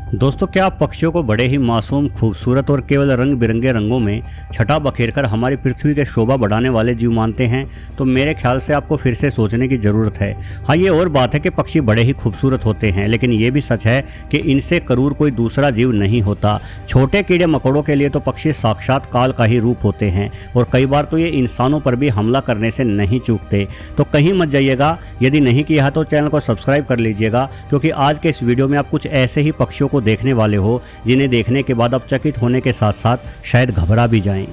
दोस्तों, क्या आप पक्षियों को बड़े ही मासूम, खूबसूरत और केवल रंग बिरंगे रंगों में छटा बखेरकर हमारी पृथ्वी के शोभा बढ़ाने वाले जीव मानते हैं? तो मेरे ख्याल से आपको फिर से सोचने की ज़रूरत है। हाँ, ये और बात है कि पक्षी बड़े ही खूबसूरत होते हैं, लेकिन ये भी सच है कि इनसे क्रूर कोई दूसरा जीव नहीं होता। छोटे कीड़े मकोड़ों के लिए तो पक्षी साक्षात काल का ही रूप होते हैं और कई बार तो ये इंसानों पर भी हमला करने से नहीं चूकते। तो कहीं मत जाइएगा, यदि नहीं किया तो चैनल को सब्सक्राइब कर लीजिएगा, क्योंकि आज के इस वीडियो में आप कुछ ऐसे ही पक्षियों को देखने वाले हो जिन्हें देखने के बाद आप चकित होने के साथ साथ शायद घबरा भी जाएं।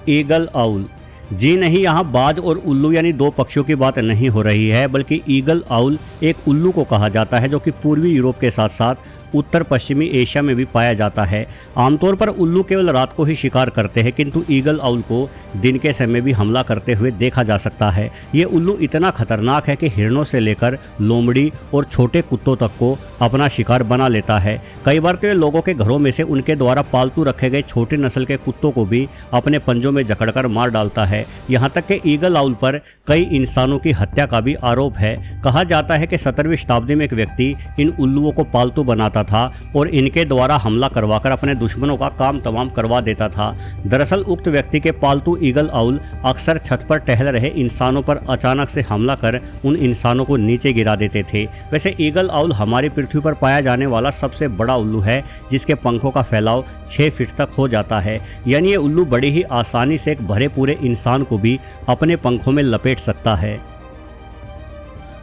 Eagle owl. जी नहीं, यहाँ बाज और उल्लू यानी दो पक्षियों की बात नहीं हो रही है, बल्कि ईगल आउल एक उल्लू को कहा जाता है जो कि पूर्वी यूरोप के साथ साथ उत्तर पश्चिमी एशिया में भी पाया जाता है। आमतौर पर उल्लू केवल रात को ही शिकार करते हैं, किंतु ईगल आउल को दिन के समय भी हमला करते हुए देखा जा सकता है। ये उल्लू इतना खतरनाक है कि हिरणों से लेकर लोमड़ी और छोटे कुत्तों तक को अपना शिकार बना लेता है। कई बार तो ये लोगों के घरों में से उनके द्वारा पालतू रखे गए छोटे नस्ल के कुत्तों को भी अपने पंजों में जकड़कर मार डालता है। यहाँ तक कि ईगल आउल पर कई इंसानों की हत्या का भी आरोप है। कहा जाता है कि 17वीं शताब्दी में एक व्यक्ति इन उल्लुओं को पालतू बनाता था और इनके द्वारा हमला करवाकर अपने दुश्मनों का काम तमाम करवा देता था। दरअसल उक्त व्यक्ति के पालतू ईगल आउल अक्सर छत पर टहल रहे इंसानों पर अचानक से हमला कर उन इंसानों को नीचे गिरा देते थे। वैसे ईगल आउल हमारी पृथ्वी पर पाया जाने वाला सबसे बड़ा उल्लू है, जिसके पंखों का फैलाव 6 फीट तक हो जाता है। यानी ये उल्लू बड़ी ही आसानी से एक भरे पूरे इंसान को भी अपने पंखों में लपेट सकता है।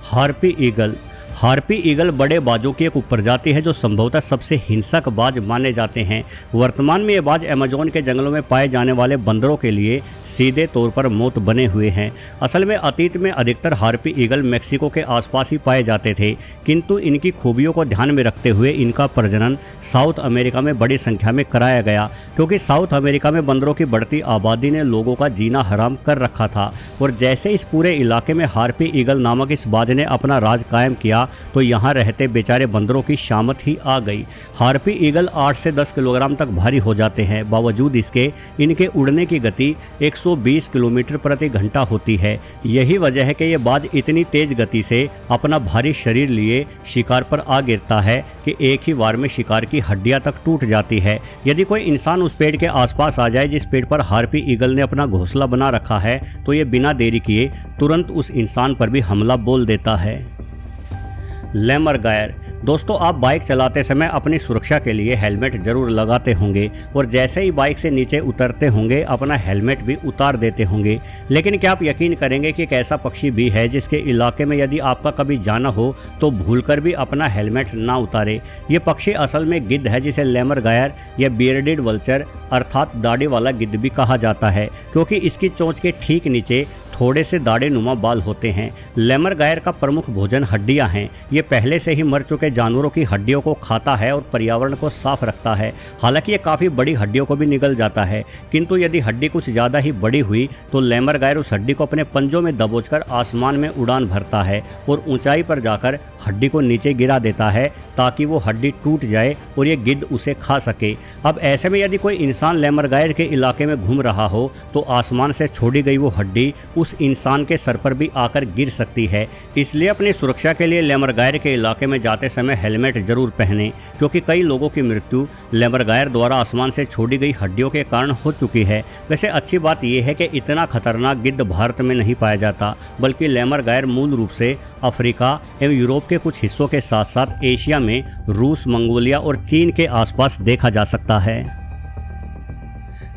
Harpy eagle. हार्पी ईगल बड़े बाजों की एक उपप्रजाति है जो संभवतः सबसे हिंसक बाज माने जाते हैं। वर्तमान में ये बाज अमेज़न के जंगलों में पाए जाने वाले बंदरों के लिए सीधे तौर पर मौत बने हुए हैं। असल में अतीत में अधिकतर हार्पी ईगल मेक्सिको के आसपास ही पाए जाते थे, किंतु इनकी खूबियों को ध्यान में रखते हुए इनका प्रजनन साउथ अमेरिका में बड़ी संख्या में कराया गया, क्योंकि साउथ अमेरिका में बंदरों की बढ़ती आबादी ने लोगों का जीना हराम कर रखा था। और जैसे इस पूरे इलाके में हार्पी ईगल नामक इस बाज ने अपना राज कायम किया, तो यहाँ रहते बेचारे बंदरों की शामत ही आ गई। हार्पी ईगल 8 से 10 किलोग्राम तक भारी हो जाते हैं। बावजूद इसके इनके उड़ने की गति 120 किलोमीटर प्रति घंटा होती है। यही वजह है कि ये बाज इतनी तेज गति से अपना भारी शरीर लिए शिकार पर आ गिरता है कि एक ही वार में शिकार की हड्डियां तक टूट जाती है। यदि कोई इंसान उस पेड़ के आसपास आ जाए जिस पेड़ पर हार्पी ईगल ने अपना घोंसला बना रखा है, तो ये बिना देरी किए तुरंत उस इंसान पर भी हमला बोल देता है। लैमरगायर। दोस्तों, आप बाइक चलाते समय अपनी सुरक्षा के लिए हेलमेट जरूर लगाते होंगे और जैसे ही बाइक से नीचे उतरते होंगे अपना हेलमेट भी उतार देते होंगे। लेकिन क्या आप यकीन करेंगे कि एक ऐसा पक्षी भी है जिसके इलाके में यदि आपका कभी जाना हो तो भूलकर भी अपना हेलमेट ना उतारे? ये पक्षी असल में गिद्ध है, जिसे लैमरगायर या बियर्डेड वल्चर अर्थात दाढ़ी वाला गिद्ध भी कहा जाता है, क्योंकि इसकी चोंच के ठीक नीचे थोड़े से दाढ़े नुमा बाल होते हैं। लैमरगायर का प्रमुख भोजन हड्डियां हैं। ये पहले से ही मर चुके जानवरों की हड्डियों को खाता है और पर्यावरण को साफ रखता है। हालांकि ये काफ़ी बड़ी हड्डियों को भी निगल जाता है, किंतु यदि हड्डी कुछ ज़्यादा ही बड़ी हुई तो लैमरगायर उस हड्डी को अपने पंजों में दबोचकर आसमान में उड़ान भरता है और ऊंचाई पर जाकर हड्डी को नीचे गिरा देता है ताकि वो हड्डी टूट जाए और ये गिद्ध उसे खा सके। अब ऐसे में यदि कोई इंसान लैमरगायर के इलाके में घूम रहा हो तो आसमान से छोड़ी गई वो हड्डी उस इंसान के सर पर भी आकर गिर सकती है। इसलिए अपनी सुरक्षा के लिए लैमरगायर के इलाके में जाते समय हेलमेट जरूर पहनें, क्योंकि कई लोगों की मृत्यु लैमरगायर द्वारा आसमान से छोड़ी गई हड्डियों के कारण हो चुकी है। वैसे अच्छी बात यह है कि इतना खतरनाक गिद्ध भारत में नहीं पाया जाता, बल्कि लैमरगायर मूल रूप से अफ्रीका एवं यूरोप के कुछ हिस्सों के साथ साथ एशिया में रूस, मंगोलिया और चीन के आसपास देखा जा सकता है।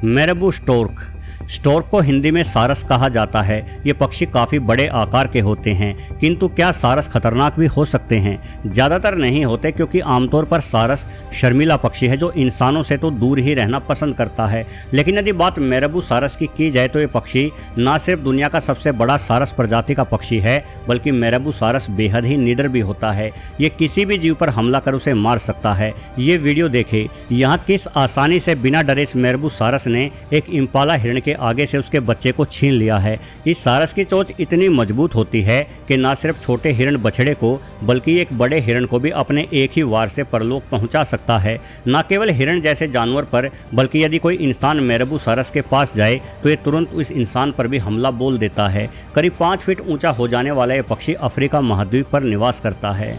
मेरेबू स्टोर्क। स्टोर्क को हिंदी में सारस कहा जाता है। ये पक्षी काफ़ी बड़े आकार के होते हैं, किंतु क्या सारस खतरनाक भी हो सकते हैं? ज़्यादातर नहीं होते, क्योंकि आमतौर पर सारस शर्मीला पक्षी है जो इंसानों से तो दूर ही रहना पसंद करता है। लेकिन यदि बात मेरेबू सारस की जाए तो ये पक्षी न सिर्फ दुनिया का सबसे बड़ा सारस प्रजाति का पक्षी है, बल्कि मेरेबू सारस बेहद ही निडर भी होता है। ये किसी भी जीव पर हमला कर उसे मार सकता है। ये वीडियो देखें, यहाँ किस आसानी से बिना डरे इस मेरेबू सारस ने एक इम्पाला हिरण के आगे से उसके बच्चे को छीन लिया है। इस सारस की चोंच इतनी मजबूत होती है कि न सिर्फ छोटे हिरण बछड़े को बल्कि एक बड़े हिरण को भी अपने एक ही वार से परलोक पहुंचा सकता है। न केवल हिरण जैसे जानवर पर, बल्कि यदि कोई इंसान मेरेबू सारस के पास जाए तो ये तुरंत उस इंसान पर भी हमला बोल देता है। करीब 5 फीट ऊंचा हो जाने वाला यह पक्षी अफ्रीका महाद्वीप पर निवास करता है।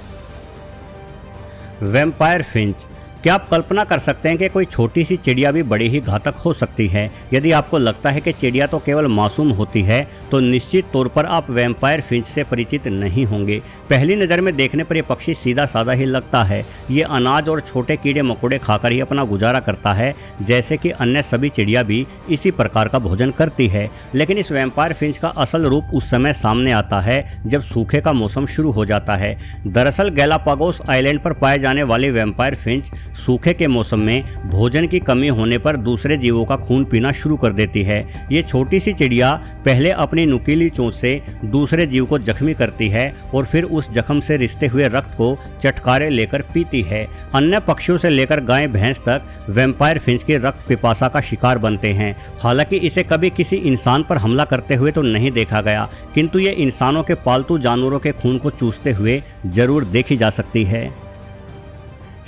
Vampire Finch. क्या आप कल्पना कर सकते हैं कि कोई छोटी सी चिड़िया भी बड़ी ही घातक हो सकती है? यदि आपको लगता है कि चिड़िया तो केवल मासूम होती है तो निश्चित तौर पर आप वैम्पायर फिंच से परिचित नहीं होंगे। पहली नज़र में देखने पर यह पक्षी सीधा साधा ही लगता है। ये अनाज और छोटे कीड़े मकोड़े खाकर ही अपना गुजारा करता है, जैसे कि अन्य सभी चिड़िया भी इसी प्रकार का भोजन करती है। लेकिन इस वैम्पायर फिंच का असल रूप उस समय सामने आता है जब सूखे का मौसम शुरू हो जाता है। दरअसल गैलापागोस आइलैंड पर पाए जाने वाली वैम्पायर फिंच सूखे के मौसम में भोजन की कमी होने पर दूसरे जीवों का खून पीना शुरू कर देती है। ये छोटी सी चिड़िया पहले अपनी नुकीली चोंच से दूसरे जीव को जख्मी करती है और फिर उस जख्म से रिसते हुए रक्त को चटकारे लेकर पीती है। अन्य पक्षियों से लेकर गाय भैंस तक वैम्पायर फिंच के रक्त पिपासा का शिकार बनते हैं। हालांकि इसे कभी किसी इंसान पर हमला करते हुए तो नहीं देखा गया, किंतु ये इंसानों के पालतू जानवरों के खून को चूसते हुए जरूर देखी जा सकती है।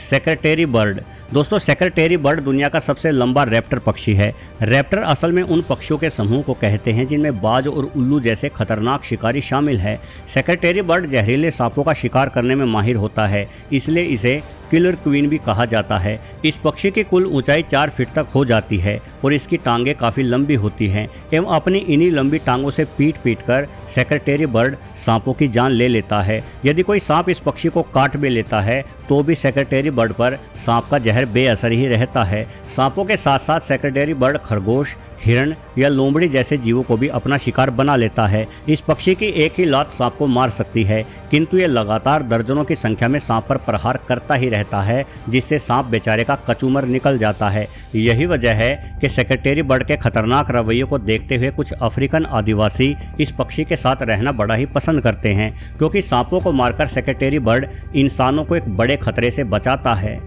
Secretary bird. दोस्तों, सेक्रेटरी बर्ड दुनिया का सबसे लंबा रैप्टर पक्षी है। रैप्टर असल में उन पक्षियों के समूह को कहते हैं जिनमें बाज और उल्लू जैसे खतरनाक शिकारी शामिल है। सेक्रेटरी बर्ड जहरीले सांपों का शिकार करने में माहिर होता है, इसलिए इसे किलर क्वीन भी कहा जाता है। इस पक्षी की कुल ऊंचाई 4 फीट तक हो जाती है और इसकी टांगें काफ़ी लंबी होती हैं एवं अपनी इन्हीं लंबी टांगों से पीट कर सेक्रेटरी बर्ड सांपों की जान ले लेता है। यदि कोई सांप इस पक्षी को काट भी लेता है तो भी सेक्रेटरी बर्ड पर सांप का जहर बेअसर ही रहता है। सांपों के साथ साथ सेक्रेटरी बर्ड खरगोश, हिरण या लोमड़ी जैसे जीवों को भी अपना शिकार बना लेता है। इस पक्षी की एक ही लात सांप को मार सकती है, किंतु ये लगातार दर्जनों की संख्या में सांप पर प्रहार करता ही रहता है, जिससे सांप बेचारे का कचूमर निकल जाता है। यही वजह है कि सेक्रेटरी बर्ड के खतरनाक रवैये को देखते हुए कुछ अफ्रीकन आदिवासी इस पक्षी के साथ रहना बड़ा ही पसंद करते हैं, क्योंकि सांपों को मारकर सेक्रेटरी बर्ड इंसानों को एक बड़े खतरे से बचाता है।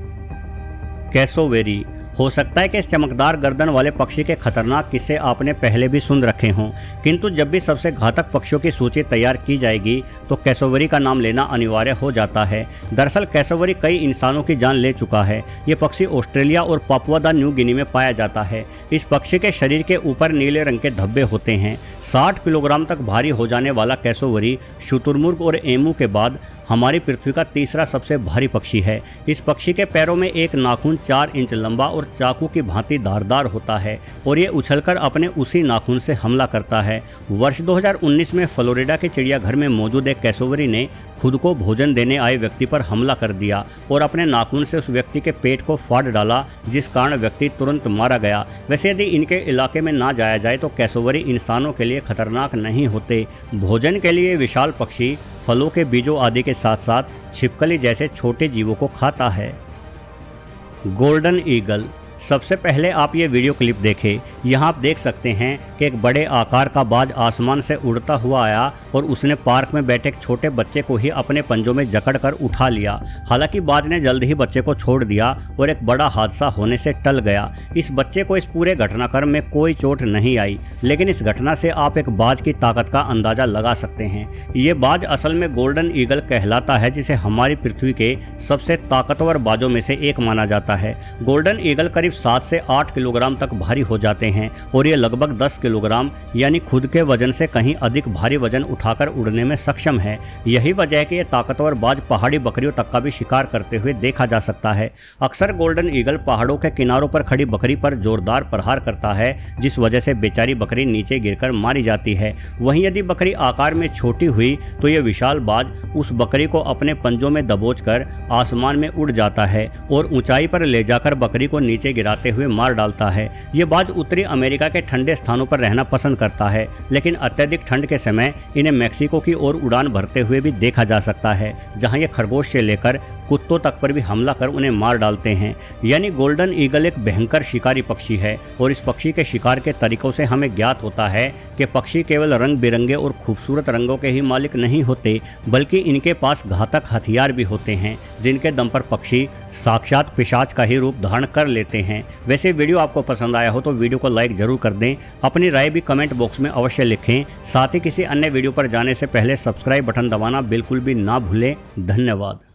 कैसोवेरी। हो सकता है कि इस चमकदार गर्दन वाले पक्षी के खतरनाक किस्से आपने पहले भी सुन रखे हों, किंतु जब भी सबसे घातक पक्षियों की सूची तैयार की जाएगी तो कैसोवेरी का नाम लेना अनिवार्य हो जाता है। दरअसल कैसोवेरी कई इंसानों की जान ले चुका है। ये पक्षी ऑस्ट्रेलिया और पापुआ न्यू गिनी में पाया जाता है। इस पक्षी के शरीर के ऊपर नीले रंग के धब्बे होते हैं। 60 किलोग्राम तक भारी हो जाने वाला कैसोवेरी शुतुरमुर्ग और एमू के बाद हमारी पृथ्वी का तीसरा सबसे भारी पक्षी है। इस पक्षी के पैरों में एक नाखून 4 इंच लंबा और चाकू की भांति धारदार होता है और ये उछलकर अपने उसी नाखून से हमला करता है। वर्ष 2019 में फ्लोरिडा के चिड़ियाघर में मौजूद एक कैसोवेरी ने खुद को भोजन देने आए व्यक्ति पर हमला कर दिया और अपने नाखून से उस व्यक्ति के पेट को फाड़ डाला, जिस कारण व्यक्ति तुरंत मारा गया। वैसे यदि इनके इलाके में ना जाया जाए तो कैसोवेरी इंसानों के लिए खतरनाक नहीं होते। भोजन के लिए विशाल पक्षी फलों के बीजों आदि के साथ साथ छिपकली जैसे छोटे जीवों को खाता है। Golden eagle. सबसे पहले आप ये वीडियो क्लिप देखें। यहाँ आप देख सकते हैं कि एक बड़े आकार का बाज आसमान से उड़ता हुआ आया और उसने पार्क में बैठे एक छोटे बच्चे को ही अपने पंजों में जकड़कर उठा लिया। हालांकि बाज ने जल्द ही बच्चे को छोड़ दिया और एक बड़ा हादसा होने से टल गया। इस बच्चे को इस पूरे घटनाक्रम में कोई चोट नहीं आई, लेकिन इस घटना से आप एक बाज की ताकत का अंदाजा लगा सकते हैं। ये बाज असल में गोल्डन ईगल कहलाता है, जिसे हमारी पृथ्वी के सबसे ताकतवर बाजों में से एक माना जाता है। गोल्डन ईगल करीब 7 से 8 किलोग्राम तक भारी हो जाते हैं और ये लगभग 10 किलोग्राम यानी खुद के वजन से कहीं अधिक भारी वजन उठाकर उड़ने में सक्षम है। यही वजह है कि ये ताकतवर बाज पहाड़ी बकरियों तक का भी शिकार करते हुए देखा जा सकता है। अक्सर गोल्डन ईगल पहाड़ों के किनारों पर खड़ी बकरी पर जोरदार प्रहार करता है, जिस वजह से बेचारी बकरी नीचे गिरकर मारी जाती है। वहीं यदि बकरी आकार में छोटी हुई तो यह विशाल बाज उस बकरी को अपने पंजों में दबोचकर आसमान में उड़ जाता है और ऊंचाई पर ले जाकर बकरी को नीचे गिराते हुए मार डालता है। ये बाज उत्तरी अमेरिका के ठंडे स्थानों पर रहना पसंद करता है, लेकिन अत्यधिक ठंड के समय इन्हें मैक्सिको की ओर उड़ान भरते हुए भी देखा जा सकता है, जहां ये खरगोश से लेकर कुत्तों तक पर भी हमला कर उन्हें मार डालते हैं। यानी गोल्डन ईगल एक भयंकर शिकारी पक्षी है और इस पक्षी के शिकार के तरीकों से हमें ज्ञात होता है कि पक्षी केवल रंग बिरंगे और खूबसूरत रंगों के ही मालिक नहीं होते, बल्कि इनके पास घातक हथियार भी होते हैं, जिनके दम पर पक्षी साक्षात पिशाच का ही रूप धारण कर लेते हैं। वैसे वीडियो आपको पसंद आया हो तो वीडियो को लाइक जरूर कर दें। अपनी राय भी कमेंट बॉक्स में अवश्य लिखें। साथ ही किसी अन्य वीडियो पर जाने से पहले सब्सक्राइब बटन दबाना बिल्कुल भी ना भूलें। धन्यवाद।